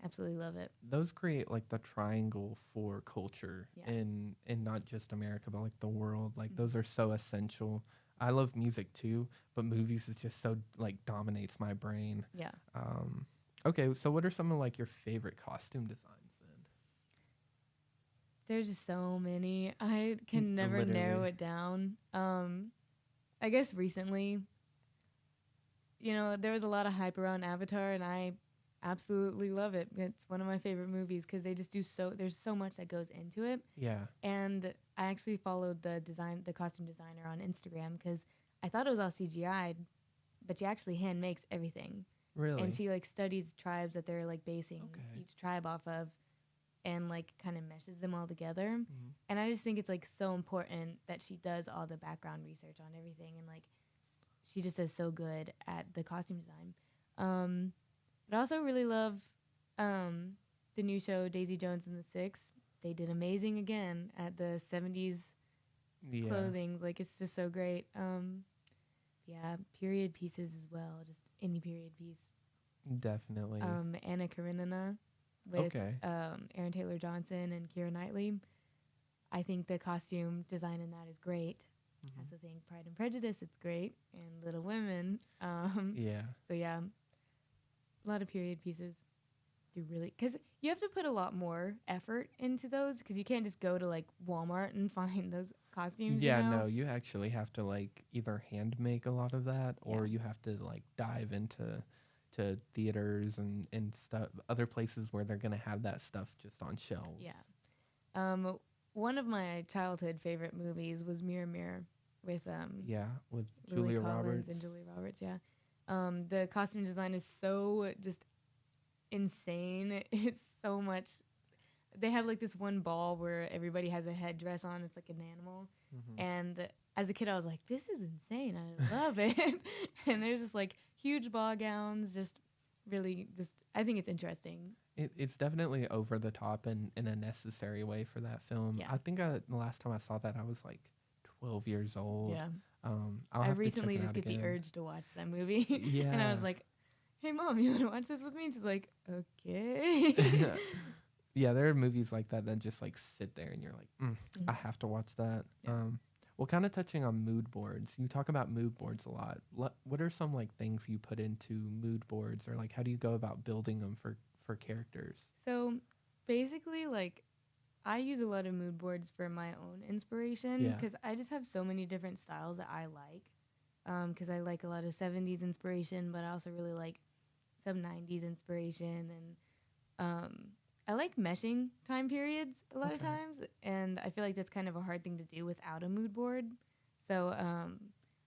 Speaker 2: absolutely love it.
Speaker 1: those create like the triangle for culture in not just America but like the world. Like those are so essential. I love music too, but movies is just so like dominates my brain.
Speaker 2: Yeah.
Speaker 1: Okay, so what are some of like your favorite costume designs then?
Speaker 2: There's just so many. I can never narrow it down. I guess recently, there was a lot of hype around Avatar, and I absolutely love it. It's one of my favorite movies because they just do there's so much that goes into it.
Speaker 1: Yeah.
Speaker 2: And I actually followed the costume designer on Instagram because I thought it was all CGI'd, but she actually hand makes everything.
Speaker 1: Really?
Speaker 2: And she like studies tribes that they're like basing each tribe off of, and like kind of meshes them all together.
Speaker 1: Mm-hmm.
Speaker 2: And I just think it's like so important that she does all the background research on everything, and like she just is so good at the costume design. But I also really love the new show Daisy Jones and the Six. They did amazing again at the 70s clothing. Like it's just so great. Yeah, period pieces as well. Just any period piece.
Speaker 1: Definitely.
Speaker 2: Anna Karenina with Aaron Taylor Johnson and Keira Knightley. I think the costume design in that is great. I also think Pride and Prejudice, it's great, and Little Women. So yeah, a lot of period pieces do really, because you have to put a lot more effort into those, because you can't just go to like Walmart and find those costumes.
Speaker 1: Yeah, no, you actually have to like either hand make a lot of that, or you have to like dive into theaters and stuff, other places where they're gonna have that stuff just on shelves.
Speaker 2: Yeah. One of my childhood favorite movies was Mirror Mirror with
Speaker 1: with
Speaker 2: Lily
Speaker 1: Julia
Speaker 2: Collins
Speaker 1: Roberts
Speaker 2: and Julia Roberts. Yeah. The costume design is so just insane. It's so much. They have like this one ball where everybody has a headdress on. It's like an animal. And as a kid, I was like, this is insane. I love it. And there's just like huge ball gowns, I think it's interesting.
Speaker 1: It's definitely over the top and in a necessary way for that film.
Speaker 2: Yeah.
Speaker 1: I think the last time I saw that, I was like 12 years old.
Speaker 2: Yeah.
Speaker 1: I'll
Speaker 2: I
Speaker 1: have
Speaker 2: recently
Speaker 1: to check it
Speaker 2: just
Speaker 1: out
Speaker 2: get
Speaker 1: again.
Speaker 2: the urge to watch that movie.
Speaker 1: Yeah.
Speaker 2: And I was like, hey, Mom, you want to watch this with me? And she's like, okay.
Speaker 1: Yeah, there are movies like that just like sit there and you're like, I have to watch that.
Speaker 2: Yeah.
Speaker 1: Well, kind of touching on mood boards. You talk about mood boards a lot. What are some like things you put into mood boards, or like how do you go about building them for characters?
Speaker 2: So basically, like, I use a lot of mood boards for my own inspiration because I just have so many different styles that I like. Because I like a lot of 70s inspiration, but I also really like some 90s inspiration. And I like meshing time periods a lot of times. And I feel like that's kind of a hard thing to do without a mood board. So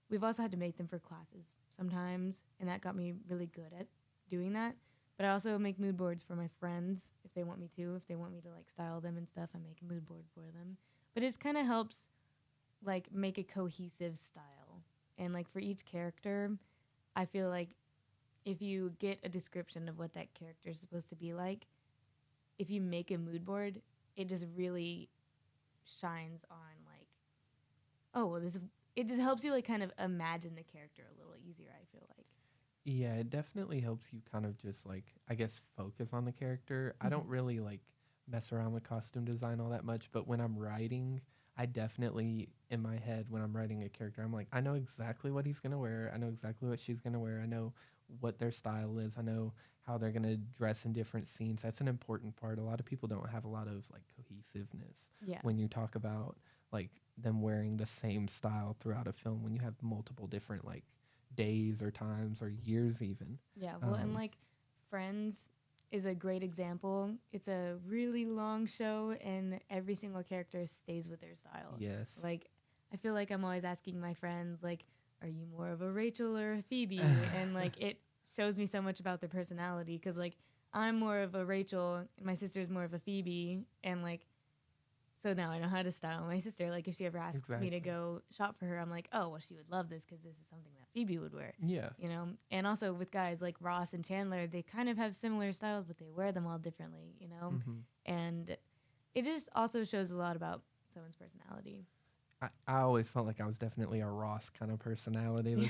Speaker 2: we've also had to make them for classes sometimes. And that got me really good at doing that. But I also make mood boards for my friends if they want me to. If they want me to like style them and stuff, I make a mood board for them. But it just kind of helps like make a cohesive style. And like for each character, I feel like if you get a description of what that character is supposed to be like, if you make a mood board, it just really shines on like, oh, well, it just helps you like kind of imagine the character a little easier, I feel like.
Speaker 1: Yeah, it definitely helps you kind of just like, I guess, focus on the character. I don't really like mess around with costume design all that much, but when I'm writing, I definitely, in my head, when I'm writing a character, I'm like, I know exactly what he's going to wear. I know exactly what she's going to wear. I know what their style is. I know how they're going to dress in different scenes. That's an important part. A lot of people don't have a lot of like cohesiveness when you talk about like them wearing the same style throughout a film, when you have multiple different like days or times or years even.
Speaker 2: Yeah, well, and like Friends is a great example. It's a really long show and every single character stays with their style.
Speaker 1: Yes.
Speaker 2: Like, I feel like I'm always asking my friends, like, are you more of a Rachel or a Phoebe? And like, it shows me so much about their personality because like, I'm more of a Rachel and my sister's more of a Phoebe. And like, so now I know how to style my sister. Like, if she ever asks me to go shop for her, I'm like, oh, well, she would love this because this is something that Phoebe would wear.
Speaker 1: Yeah.
Speaker 2: You know? And also with guys like Ross and Chandler, they kind of have similar styles, but they wear them all differently, you know? And it just also shows a lot about someone's personality.
Speaker 1: I always felt like I was definitely a Ross kind of personality.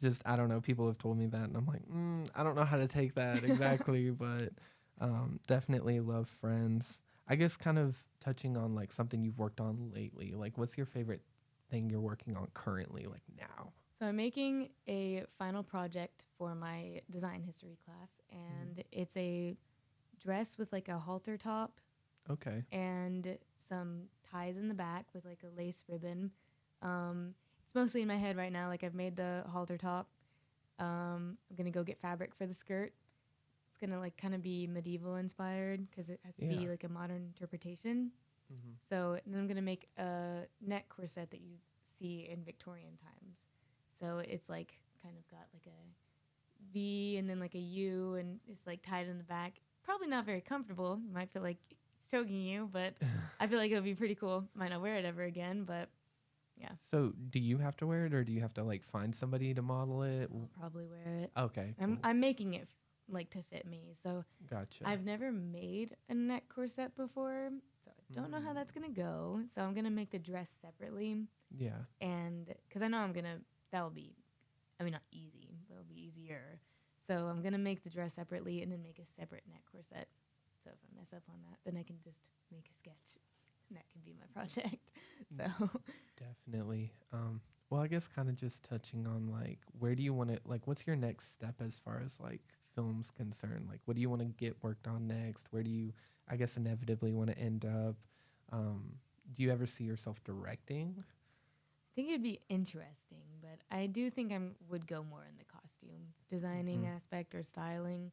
Speaker 1: Just, I don't know, people have told me that, and I'm like, I don't know how to take that exactly, but definitely love Friends. I guess kind of touching on like something you've worked on lately, like what's your favorite thing you're working on currently, like now?
Speaker 2: So I'm making a final project for my design history class, and it's a dress with like a halter top.
Speaker 1: Okay.
Speaker 2: And some ties in the back with like a lace ribbon. It's mostly in my head right now. Like I've made the halter top. I'm going to go get fabric for the skirt. It's going to like kind of be medieval inspired because it has to be like a modern interpretation. So then I'm going to make a neck corset that you see in Victorian times. So it's like kind of got like a V and then like a U and it's like tied in the back. Probably not very comfortable. You might feel like it's choking you, but I feel like it would be pretty cool. Might not wear it ever again, but yeah.
Speaker 1: So do you have to wear it or do you have to like find somebody to model it?
Speaker 2: I'll probably wear it.
Speaker 1: Okay.
Speaker 2: I'm making it like to fit me. So
Speaker 1: Gotcha.
Speaker 2: I've never made a neck corset before, so I don't know how that's going to go. So I'm going to make the dress separately.
Speaker 1: Yeah.
Speaker 2: And because I know that will be, I mean, not easy, but it'll be easier. So I'm going to make the dress separately and then make a separate neck corset. So if I mess up on that, then I can just make a sketch and that can be my project. So
Speaker 1: definitely. Well, I guess kind of just touching on like, where do you want to, like, what's your next step as far as like film's concerned? Like, what do you want to get worked on next? Where do you, I guess, inevitably want to end up? Do you ever see yourself directing?
Speaker 2: I think it'd be interesting, but I do think I would go more in the costume designing aspect or styling.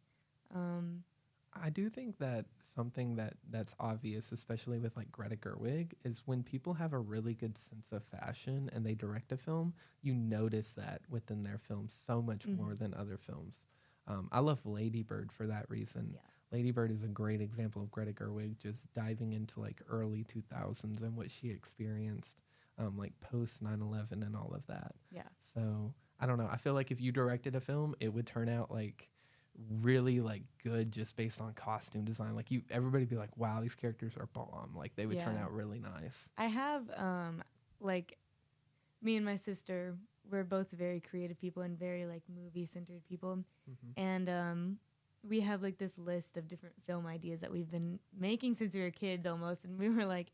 Speaker 1: I do think that something that's obvious, especially with like Greta Gerwig, is when people have a really good sense of fashion and they direct a film, you notice that within their films so much more than other films. I love Lady Bird for that reason.
Speaker 2: Yeah.
Speaker 1: Lady Bird is a great example of Greta Gerwig just diving into like early 2000s and what she experienced, like post 9/11 and all of that.
Speaker 2: Yeah.
Speaker 1: So I don't know. I feel like if you directed a film, it would turn out like really like good just based on costume design. Like everybody be like, wow, these characters are bomb. Like they would turn
Speaker 2: Yeah.
Speaker 1: out really nice.
Speaker 2: I have like me and my sister, we're both very creative people and very like movie centered people.
Speaker 1: Mm-hmm.
Speaker 2: And we have like this list of different film ideas that we've been making since we were kids almost. And we were like,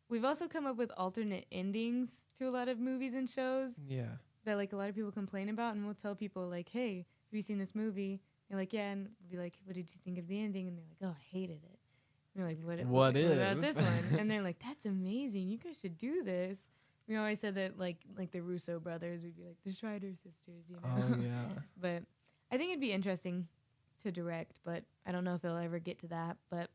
Speaker 2: we've also come up with alternate endings to a lot of movies and shows
Speaker 1: Yeah.
Speaker 2: that like a lot of people complain about. And we'll tell people like, hey, have you seen this movie? They're like, yeah. And we'll be like, what did you think of the ending? And they're like, oh, I hated it. And we're like, what about this one? And they're like, that's amazing. You guys should do this. We always said that like the Russo brothers would be like the Schrider sisters, you know?
Speaker 1: Oh, yeah.
Speaker 2: But I think it'd be interesting to direct, but I don't know if I'll ever get to that. But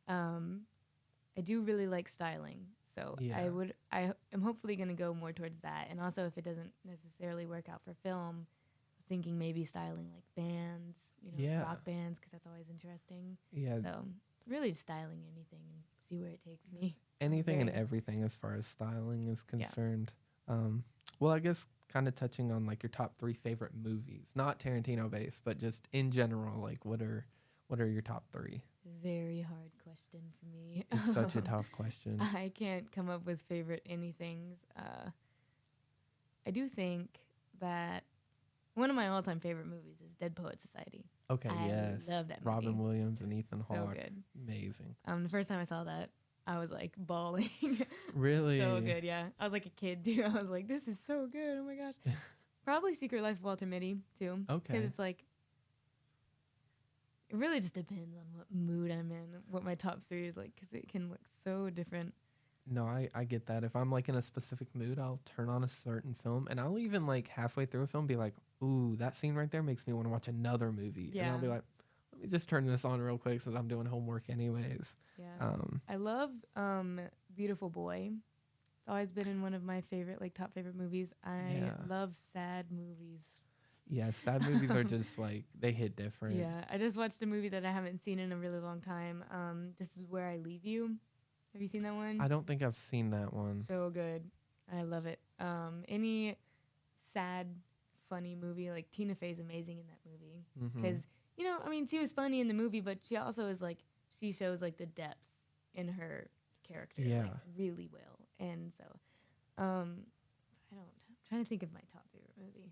Speaker 2: I do really like styling. So
Speaker 1: Yeah.
Speaker 2: I am hopefully going to go more towards that. And also if it doesn't necessarily work out for film, I was thinking maybe styling like bands, you know,
Speaker 1: Yeah.
Speaker 2: rock bands, because that's always interesting.
Speaker 1: Yeah.
Speaker 2: So really styling anything and see where it takes me.
Speaker 1: Anything and
Speaker 2: Very-
Speaker 1: everything as far as styling is
Speaker 2: Yeah.
Speaker 1: concerned. Well, I guess kind of touching on like your top 3 favorite movies, not Tarantino based, but just in general, like what are your top 3?
Speaker 2: Very hard question for me.
Speaker 1: It's such a tough question.
Speaker 2: I can't come up with favorite anythings. I do think that one of my all-time favorite movies is Dead Poet Society.
Speaker 1: Okay,
Speaker 2: I
Speaker 1: yes.
Speaker 2: love that
Speaker 1: Robin
Speaker 2: movie.
Speaker 1: Williams and Ethan
Speaker 2: So
Speaker 1: Hawke.
Speaker 2: good.
Speaker 1: Amazing.
Speaker 2: The first time I saw that, I was like bawling.
Speaker 1: Really?
Speaker 2: So good, yeah. I was like a kid too. I was like, this is so good. Oh my gosh. Probably Secret Life of Walter Mitty too.
Speaker 1: Okay.
Speaker 2: Because it's like, it really just depends on what mood I'm in, what my top 3 is like, because it can look so different.
Speaker 1: No, I get that. If I'm like in a specific mood, I'll turn on a certain film and I'll even like halfway through a film be like, ooh, that scene right there makes me want to watch another movie.
Speaker 2: Yeah.
Speaker 1: And I'll be like, let me just turn this on real quick since I'm doing homework anyways.
Speaker 2: Yeah. I love Beautiful Boy. It's always been in one of my favorite, like top favorite movies. I
Speaker 1: Yeah.
Speaker 2: love sad movies.
Speaker 1: Yeah, sad movies are just like, they hit different.
Speaker 2: Yeah. I just watched a movie that I haven't seen in a really long time. This Is Where I Leave You. Have you seen that one?
Speaker 1: I don't think I've seen that one.
Speaker 2: So good. I love it. Any sad, funny movie, like Tina Fey's amazing in that movie.
Speaker 1: Mhm.
Speaker 2: Because, you know, I mean, she was funny in the movie, but she also is like, she shows like the depth in her character
Speaker 1: Yeah.
Speaker 2: like, really well. And so, I'm trying to think of my top favorite movie.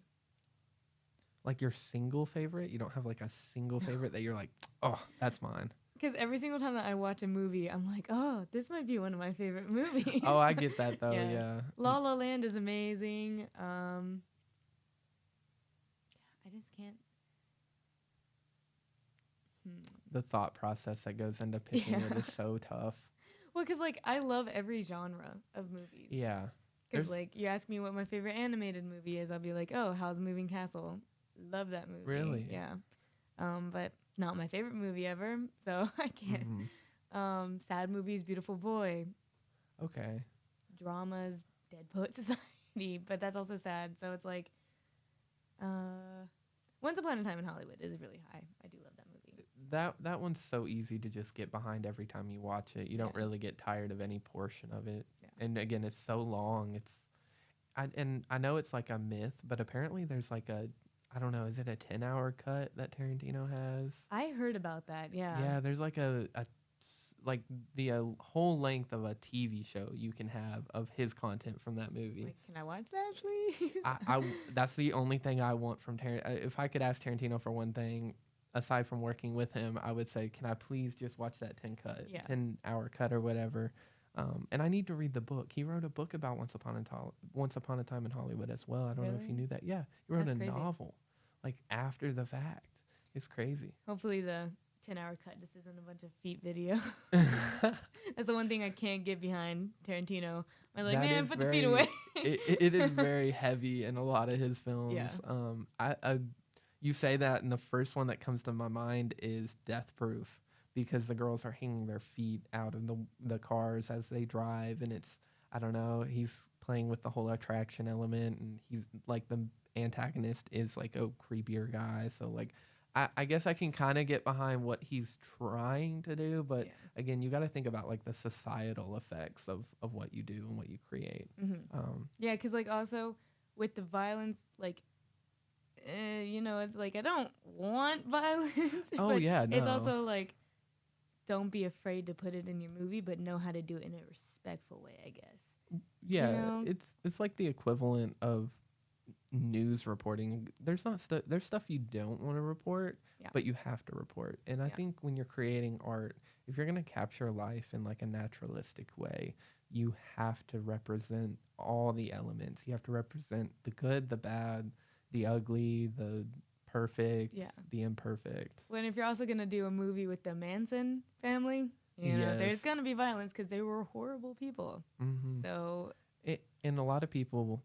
Speaker 1: Like your single favorite? You don't have like a single favorite that you're like, oh, that's mine.
Speaker 2: Because every single time that I watch a movie, I'm like, oh, this might be one of my favorite movies.
Speaker 1: Oh, I get that though. Yeah.
Speaker 2: La La Land is amazing. I just can't.
Speaker 1: The thought process that goes into picking it is so tough.
Speaker 2: Well, because like I love every genre of movies.
Speaker 1: Yeah.
Speaker 2: Because
Speaker 1: There's-
Speaker 2: like you ask me what my favorite animated movie is, I'll be like, oh, Howl's Moving Castle. Love that movie.
Speaker 1: Really?
Speaker 2: Yeah. But not my favorite movie ever, so I can't.
Speaker 1: Mhm.
Speaker 2: Sad movies, Beautiful Boy.
Speaker 1: Okay.
Speaker 2: Dramas, Dead Poet Society, but that's also sad. So it's like, Once Upon a Time in Hollywood is really high. I do love that movie.
Speaker 1: That one's so easy to just get behind every time you watch it. You don't
Speaker 2: Yeah.
Speaker 1: really get tired of any portion of it.
Speaker 2: Yeah.
Speaker 1: And again, it's so long. I know it's like a myth, but apparently there's like I don't know, is it a 10-hour cut that Tarantino has?
Speaker 2: I heard about that. Yeah.
Speaker 1: Yeah, there's like like the whole length of a TV show you can have of his content from that movie.
Speaker 2: Like, can I watch that, please?
Speaker 1: That's the only thing I want from Tarantino. If I could ask Tarantino for one thing, aside from working with him, I would say, can I please just watch that 10-hour cut or whatever? And I need to read the book. He wrote a book about Once Upon a Time in Hollywood as well. I don't know if you
Speaker 2: Really?
Speaker 1: kue that. Yeah, he wrote
Speaker 2: That's
Speaker 1: a
Speaker 2: crazy.
Speaker 1: novel, like after the fact. It's crazy.
Speaker 2: Hopefully the 10-hour cut just isn't a bunch of feet video. That's the one thing I can't get behind Tarantino. I'm like,
Speaker 1: That
Speaker 2: man,
Speaker 1: is
Speaker 2: put the feet away.
Speaker 1: it is very heavy in a lot of his films.
Speaker 2: Yeah.
Speaker 1: You say that, and the first one that comes to my mind is Death Proof, because the girls are hanging their feet out of the cars as they drive, and it's, I don't know, he's playing with the whole attraction element, and he's like the antagonist is like a creepier guy, so like I guess I can kind of get behind what he's trying to do, but
Speaker 2: Yeah.
Speaker 1: again, you got to think about like the societal effects of what you do and what you create.
Speaker 2: Yeah, because like also with the violence, like it's like I don't want violence.
Speaker 1: Oh
Speaker 2: but
Speaker 1: yeah,
Speaker 2: it's
Speaker 1: no.
Speaker 2: also like don't be afraid to put it in your movie, but know how to do it in a respectful way, I guess.
Speaker 1: Yeah,
Speaker 2: know?
Speaker 1: it's like the equivalent of news reporting. There's not there's stuff you don't want to report,
Speaker 2: Yeah.
Speaker 1: but you have to report. And I
Speaker 2: Yeah.
Speaker 1: think when you're creating art, if you're going to capture life in like a naturalistic way, you have to represent all the elements. You have to represent the good, the bad, the ugly, the perfect,
Speaker 2: Yeah.
Speaker 1: the imperfect.
Speaker 2: When if you're also gonna do a movie with the Manson family, there's
Speaker 1: Yes.
Speaker 2: gonna be violence because they were horrible people.
Speaker 1: Mm-hmm.
Speaker 2: So
Speaker 1: And a lot of people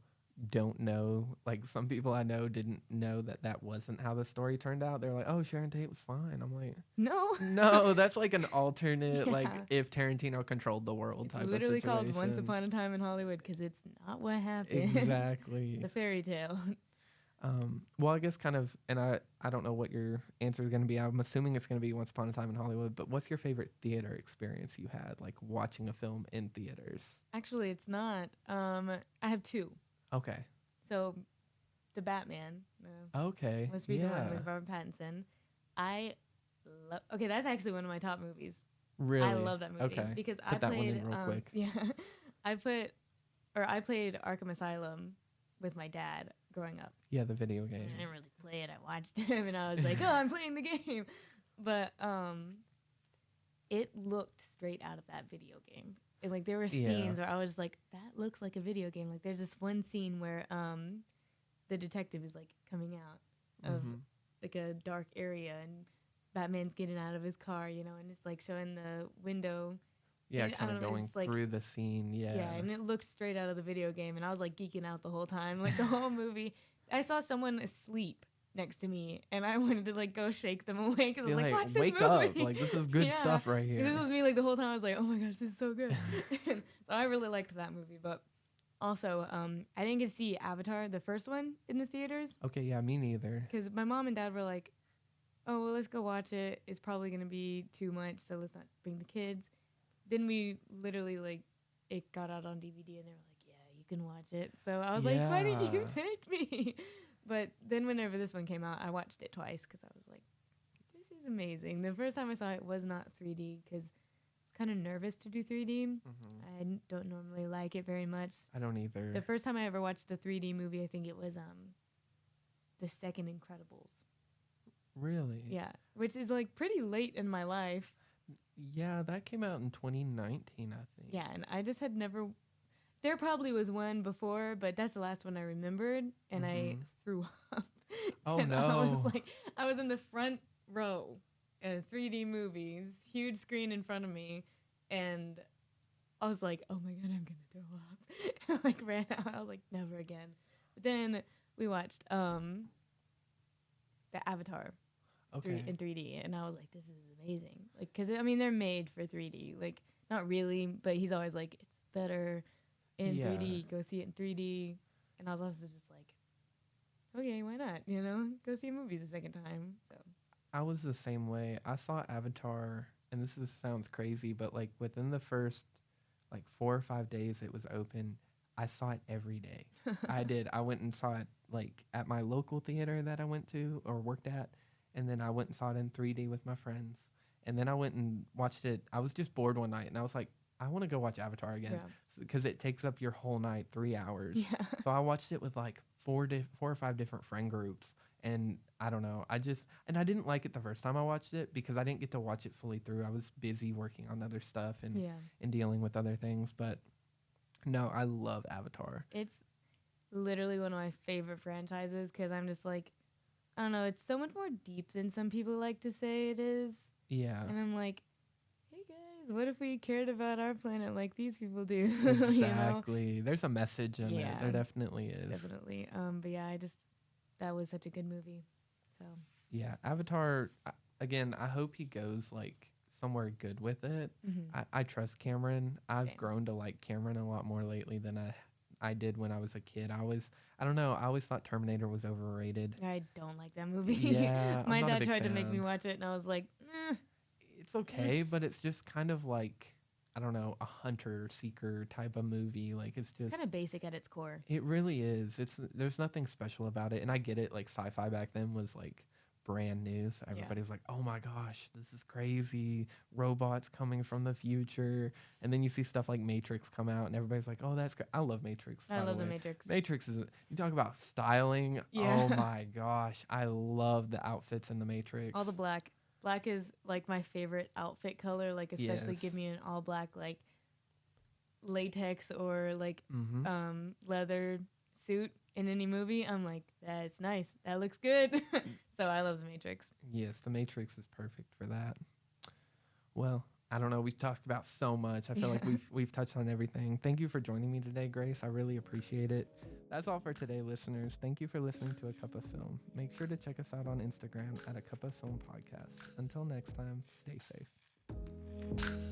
Speaker 1: don't know, like some people I know didn't know that that wasn't how the story turned out. They're like, oh, Sharon Tate was fine. I'm like, no, that's like an alternate, like
Speaker 2: Yeah.
Speaker 1: if Tarantino controlled the world
Speaker 2: it's
Speaker 1: type
Speaker 2: literally
Speaker 1: of situation.
Speaker 2: called Once Upon a Time in Hollywood because it's not what happened.
Speaker 1: Exactly.
Speaker 2: It's a fairy tale.
Speaker 1: Well, I guess kind of, and I don't know what your answer is going to be. I'm assuming it's going to be Once Upon a Time in Hollywood, but what's your favorite theater experience you had, like watching a film in theaters?
Speaker 2: Actually, it's not. I have two.
Speaker 1: Okay.
Speaker 2: So, the Batman,
Speaker 1: Okay.
Speaker 2: most recent
Speaker 1: Yeah.
Speaker 2: one with Robert Pattinson. I love. Okay, that's actually one of my top movies.
Speaker 1: Really?
Speaker 2: I love that movie
Speaker 1: Okay.
Speaker 2: because
Speaker 1: Put
Speaker 2: I
Speaker 1: that
Speaker 2: played.
Speaker 1: one in real quick.
Speaker 2: Yeah, I played Arkham Asylum with my dad growing up.
Speaker 1: Yeah, the video game.
Speaker 2: I didn't really play it. I watched him, and I was like, "Oh, I'm playing the game," but it looked straight out of that video game. And, like there were scenes where I was like, "That looks like a video game." Like there's this one scene where the detective is like coming out of like a dark area, and Batman's getting out of his car, and just like showing the window.
Speaker 1: Yeah,
Speaker 2: I
Speaker 1: kind of
Speaker 2: don't know,
Speaker 1: going
Speaker 2: just, like-
Speaker 1: through the scene. Yeah.
Speaker 2: Yeah, and it looked straight out of the video game, and I was like geeking out the whole time, like the whole movie. I saw someone asleep next to me, and I wanted to like go shake them awake because I was like, "Watch this
Speaker 1: wake
Speaker 2: movie."
Speaker 1: up! Like this is good
Speaker 2: Yeah.
Speaker 1: stuff right here.
Speaker 2: This was me like the whole time. I was like, "Oh my gosh, this is so good." So I really liked that movie, but also I didn't get to see Avatar, the first one, in the theaters
Speaker 1: Okay, yeah, me neither.
Speaker 2: because my mom and dad were like, "Oh, well, let's go watch it. It's probably gonna be too much, so let's not bring the kids." Then we literally like it got out on DVD, and they were like, "Yeah, you can watch it." So I was like, "Why didn't you
Speaker 1: Yeah.
Speaker 2: take me?" But then whenever this one came out, I watched it twice because I was like, "This is amazing." The first time I saw it was not 3D because I was kind of nervous to do 3D. I don't normally like it very much.
Speaker 1: I don't either.
Speaker 2: The first time I ever watched a 3D movie, I think it was the second Incredibles.
Speaker 1: Really?
Speaker 2: Yeah, which is like pretty late in my life.
Speaker 1: Yeah, that came out in 2019, I think.
Speaker 2: Yeah, and I just had never. There probably was one before, but that's the last one I remembered, and I threw up.
Speaker 1: Oh
Speaker 2: and
Speaker 1: no.
Speaker 2: I was in the front row, 3D movies, huge screen in front of me, and I was like, "Oh my god, I'm gonna throw up!" And I like ran out. I was like, "Never again." But then we watched the Avatar.
Speaker 1: Okay.
Speaker 2: In 3D, and I was like, "This is amazing!" Like, because I mean, they're made for 3D. Like, not really, but he's always like, "It's better in 3D. Go see it in 3D." And I was also just like, "Okay, why not? Go see a movie the second time." So
Speaker 1: I was the same way. I saw Avatar, and sounds crazy, but like within the first like 4 or 5 days it was open, I saw it every day. I did. I went and saw it like at my local theater that I went to or worked at, and then I went and saw it in 3D with my friends. And then I went and watched it. I was just bored one night, and I was like, I want to go watch Avatar again because it takes up your whole night, 3 hours.
Speaker 2: yeah,
Speaker 1: So I watched it with like 4 or 5 different friend groups. And I don't know. I didn't like it the first time I watched it because I didn't get to watch it fully through. I was busy working on other stuff and dealing with other things. But no, I love Avatar.
Speaker 2: it's literally one of my favorite franchises because I'm just like, I don't know, it's so much more deep than some people like to say it is.
Speaker 1: Yeah.
Speaker 2: And I'm like, hey guys, what if we cared about our planet like these people do?
Speaker 1: Exactly. There's a message in it. There definitely is.
Speaker 2: Definitely. But yeah, that was such a good movie. So
Speaker 1: Yeah, Avatar. Again, I hope he goes like somewhere good with it. I trust Cameron. I've
Speaker 2: Same.
Speaker 1: grown to like Cameron a lot more lately than I did when I was a kid. I don't know, I always thought Terminator was overrated.
Speaker 2: I don't like that movie.
Speaker 1: Yeah, I'm
Speaker 2: My
Speaker 1: not a
Speaker 2: dad
Speaker 1: big
Speaker 2: tried to make me
Speaker 1: fan.
Speaker 2: watch it, and I was like,
Speaker 1: It's okay, but it's just kind of like, I don't know, a hunter seeker type of movie. Like it's just
Speaker 2: kind of basic at its core.
Speaker 1: it really is. There's nothing special about it, and I get it. Like sci-fi back then was like brand new, so everybody was like, "Oh my gosh, this is crazy! Robots coming from the future." And then you see stuff like Matrix come out, and everybody's like, "Oh, that's great." I love Matrix.
Speaker 2: I
Speaker 1: by
Speaker 2: love
Speaker 1: the
Speaker 2: the
Speaker 1: way.
Speaker 2: Matrix.
Speaker 1: Matrix is you talk about styling.
Speaker 2: Yeah.
Speaker 1: Oh my gosh, I love the outfits in the Matrix.
Speaker 2: All the black. Black is like my favorite outfit color. Like especially give me an all black like latex or like leather suit in any movie. I'm like, that's nice. That looks good. So I love the Matrix.
Speaker 1: Yes, the Matrix is perfect for that. Well, I don't know. We've talked about so much. I feel like we've touched on everything. Thank you for joining me today, Grace. I really appreciate it. That's all for today, listeners. Thank you for listening to A Cup of Film. Make sure to check us out on Instagram at A Cup of Film Podcast. Until next time, stay safe.